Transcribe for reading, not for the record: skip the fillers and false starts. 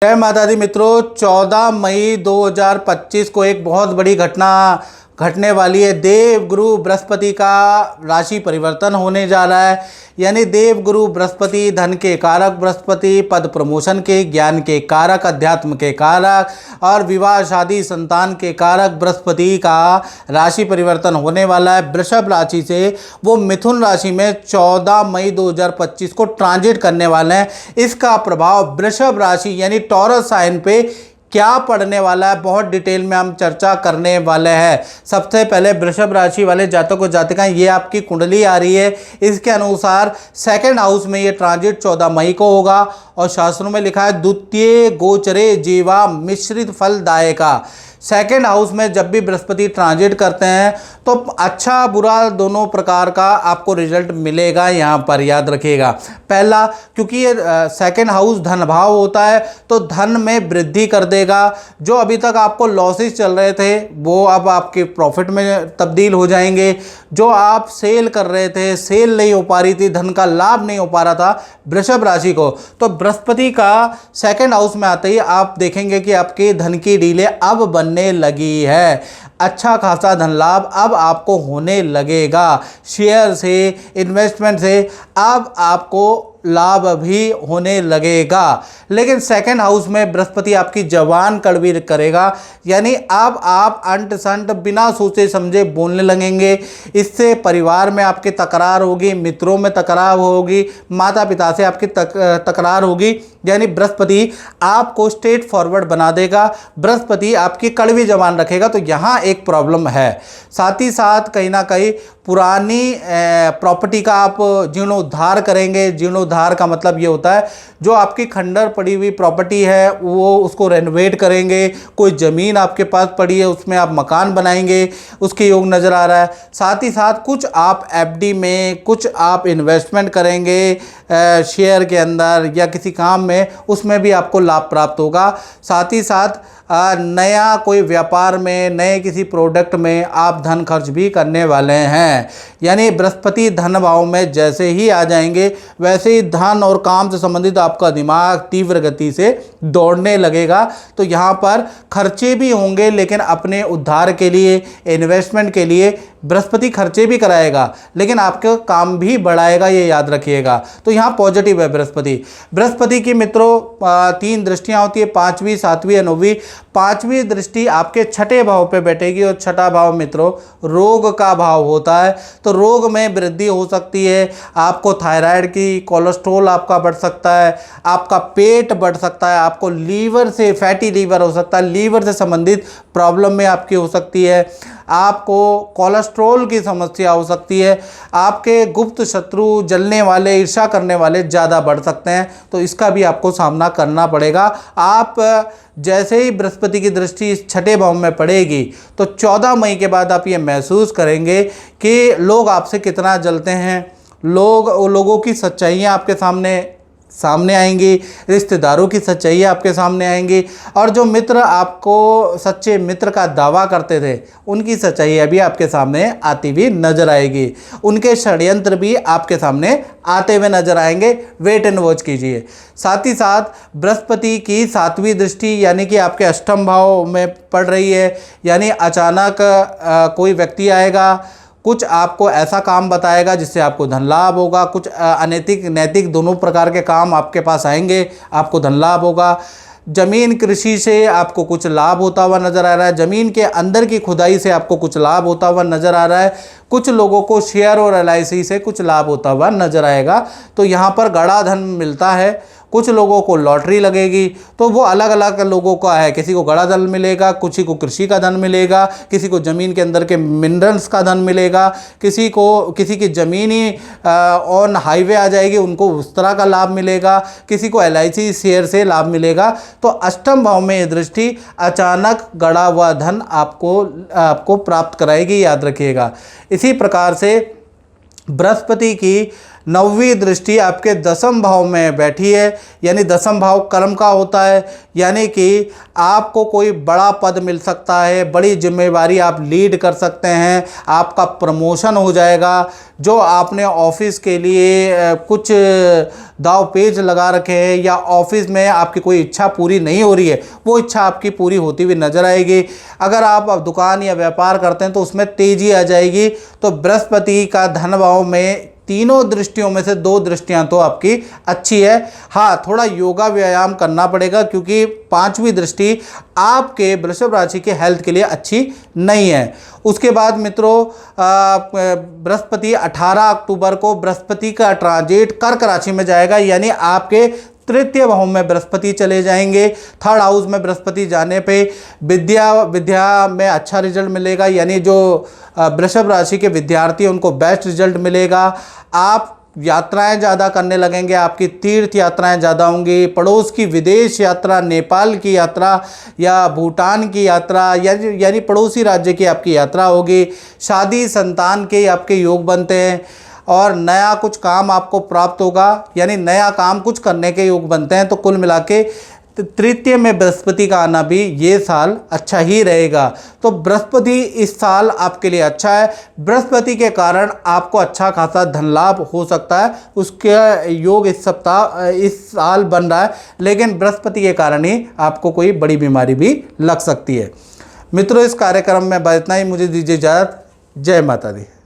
जय माता दी मित्रों, 14 मई 2025 को एक बहुत बड़ी घटना घटने वाली है। देव गुरु बृहस्पति का राशि परिवर्तन होने जा रहा है। यानी देव गुरु बृहस्पति धन के कारक, बृहस्पति पद प्रमोशन के, ज्ञान के कारक, अध्यात्म के कारक और विवाह शादी संतान के कारक बृहस्पति का राशि परिवर्तन होने वाला है। वृषभ राशि से वो मिथुन राशि में 14 मई 2025 को ट्रांजिट करने वाले हैं। इसका प्रभाव वृषभ राशि यानी टॉरस साइन पे क्या पड़ने वाला है, बहुत डिटेल में हम चर्चा करने वाले हैं। सबसे पहले वृषभ राशि वाले जातक और जातिकाएं, ये आपकी कुंडली आ रही है। इसके अनुसार सेकंड हाउस में ये ट्रांजिट 14 मई को होगा और शास्त्रों में लिखा है द्वितीय गोचरे जीवा मिश्रित फलदायका। सेकेंड हाउस में जब भी बृहस्पति ट्रांजिट करते हैं तो अच्छा बुरा दोनों प्रकार का आपको रिजल्ट मिलेगा। यहाँ पर याद रखिएगा, पहला क्योंकि ये सेकेंड हाउस धन भाव होता है तो धन में वृद्धि कर देगा। जो अभी तक आपको लॉसेस चल रहे थे वो अब आपके प्रॉफिट में तब्दील हो जाएंगे। जो आप सेल कर रहे थे, सेल नहीं हो पा रही थी, धन का लाभ नहीं हो पा रहा था वृषभ राशि को, तो बृहस्पति का सेकेंड हाउस में आते ही आप देखेंगे कि आपके धन की डीले अब बनने लगी है। अच्छा खासा धन लाभ अब आपको होने लगेगा। शेयर से, इन्वेस्टमेंट से अब आपको लाभ भी होने लगेगा। लेकिन सेकंड हाउस में बृहस्पति आपकी जवान कड़वी करेगा। यानी अब आप अंट संट बिना सोचे समझे बोलने लगेंगे। इससे परिवार में आपकी तकरार होगी, मित्रों में तकरार होगी, माता पिता से आपकी तकरार होगी। यानी बृहस्पति आपको स्ट्रेट फॉरवर्ड बना देगा, बृहस्पति आपकी कड़वी जबान रखेगा। तो यहाँ एक प्रॉब्लम है। साथ ही साथ कहीं ना कहीं पुरानी प्रॉपर्टी का आप जीर्णोद्धार करेंगे। जीर्णोद्धार का मतलब ये होता है जो आपकी खंडर पड़ी हुई प्रॉपर्टी है वो उसको रेनोवेट करेंगे। कोई ज़मीन आपके पास पड़ी है उसमें आप मकान बनाएंगे, उसके योग नज़र आ रहा है। साथ ही साथ कुछ आप एफडी में, कुछ आप इन्वेस्टमेंट करेंगे शेयर के अंदर या किसी काम में, उसमें भी आपको लाभ प्राप्त होगा। साथ ही साथ नया कोई व्यापार में, नए किसी प्रोडक्ट में आप धन खर्च भी करने वाले हैं। यानी बृहस्पति धन भाव में जैसे ही आ जाएंगे वैसे ही धन और काम से संबंधित आपका दिमाग तीव्र गति से दौड़ने लगेगा। तो यहाँ पर खर्चे भी होंगे लेकिन अपने उद्धार के लिए, इन्वेस्टमेंट के लिए बृहस्पति खर्चे भी कराएगा लेकिन आपका काम भी बढ़ाएगा, ये याद रखिएगा। तो यहाँ पॉजिटिव है बृहस्पति। बृहस्पति की मित्रों 3 दृष्टियाँ होती है, 5वीं, 7वीं या 9वीं। 5वीं दृष्टि आपके छठे भाव पे बैठेगी और छठा भाव मित्रों रोग का भाव होता है। तो रोग में वृद्धि हो सकती है। आपको थायराइड की, कोलेस्ट्रॉल आपका बढ़ सकता है, आपका पेट बढ़ सकता है, आपको लीवर से फैटी लीवर हो सकता है, लीवर से संबंधित प्रॉब्लम में आपकी हो सकती है, आपको कोलेस्ट्रॉल की समस्या हो सकती है, आपके गुप्त शत्रु, जलने वाले, ईर्ष्या करने वाले ज़्यादा बढ़ सकते हैं। तो इसका भी आपको सामना करना पड़ेगा। आप जैसे ही बृहस्पति की दृष्टि इस छठे भाव में पड़ेगी तो 14 मई के बाद आप ये महसूस करेंगे कि लोग आपसे कितना जलते हैं। लोगों की सच्चाइयाँ आपके सामने आएंगी, रिश्तेदारों की सच्चाई आपके सामने आएंगी और जो मित्र आपको सच्चे मित्र का दावा करते थे उनकी सच्चाई अभी आपके सामने आती हुई नजर आएगी। उनके षड्यंत्र भी आपके सामने आते हुए नजर आएंगे। वेट एंड वॉच कीजिए। साथ ही साथ बृहस्पति की 7वीं दृष्टि यानी कि आपके अष्टम भाव में पड़ रही है। यानी अचानक कोई व्यक्ति आएगा, कुछ आपको ऐसा काम बताएगा जिससे आपको धन लाभ होगा। कुछ अनैतिक, नैतिक दोनों प्रकार के काम आपके पास आएंगे, आपको धन लाभ होगा। जमीन कृषि से आपको कुछ लाभ होता हुआ नज़र आ रहा है। ज़मीन के अंदर की खुदाई से आपको कुछ लाभ होता हुआ नज़र आ रहा है। कुछ लोगों को शेयर और LIC से कुछ लाभ होता हुआ नज़र आएगा। तो यहाँ पर गड़ा धन मिलता है। कुछ लोगों को लॉटरी लगेगी। तो वो अलग अलग लोगों का है। किसी को गड़ा धन मिलेगा, किसी को कृषि का धन मिलेगा, किसी को ज़मीन के अंदर के मिनरल्स का धन मिलेगा, किसी की ज़मीन ही ऑन हाईवे आ जाएगी, उनको उस तरह का लाभ मिलेगा, किसी को LIC शेयर से लाभ मिलेगा। तो अष्टम भाव में ये दृष्टि अचानक गड़ा हुआ धन आपको प्राप्त कराएगी, याद रखिएगा। इसी प्रकार से बृहस्पति की नौवीं दृष्टि आपके दसम भाव में बैठी है, यानी दसम भाव कर्म का होता है, यानी कि आपको कोई बड़ा पद मिल सकता है, बड़ी जिम्मेवारी आप लीड कर सकते हैं, आपका प्रमोशन हो जाएगा। जो आपने ऑफिस के लिए कुछ दाव पेच लगा रखे हैं या ऑफिस में आपकी कोई इच्छा पूरी नहीं हो रही है, वो इच्छा आपकी पूरी होती हुई नजर आएगी। अगर आप अब दुकान या व्यापार करते हैं तो उसमें तेजी आ जाएगी। तो बृहस्पति का धन भाव में तीनों दृष्टियों में से 2 दृष्टियां तो आपकी अच्छी है। हाँ, थोड़ा योगा व्यायाम करना पड़ेगा क्योंकि 5वीं दृष्टि आपके वृषभ राशि के हेल्थ के लिए अच्छी नहीं है। उसके बाद मित्रों, बृहस्पति 18 अक्टूबर को बृहस्पति का ट्रांजिट कर्क राशि में जाएगा, यानी आपके तृतीय भाव में बृहस्पति चले जाएंगे। 3rd हाउस में बृहस्पति जाने पे विद्या में अच्छा रिजल्ट मिलेगा, यानी जो वृषभ राशि के विद्यार्थी हैं उनको बेस्ट रिजल्ट मिलेगा। आप यात्राएं ज़्यादा करने लगेंगे, आपकी तीर्थ यात्राएं ज़्यादा होंगी, पड़ोस की विदेश यात्रा, नेपाल की यात्रा या भूटान की यात्रा यानी पड़ोसी राज्य की आपकी यात्रा होगी। शादी संतान के आपके योग बनते हैं और नया कुछ काम आपको प्राप्त होगा, यानी नया काम कुछ करने के योग बनते हैं। तो कुल मिला के तृतीय में बृहस्पति का आना भी ये साल अच्छा ही रहेगा। तो बृहस्पति इस साल आपके लिए अच्छा है। बृहस्पति के कारण आपको अच्छा खासा धन लाभ हो सकता है, उसके योग इस साल बन रहा है, लेकिन बृहस्पति के कारण ही आपको कोई बड़ी बीमारी भी लग सकती है। मित्रों, इस कार्यक्रम में बस इतना ही। मुझे दीजिए इजाज़त। जय माता दी।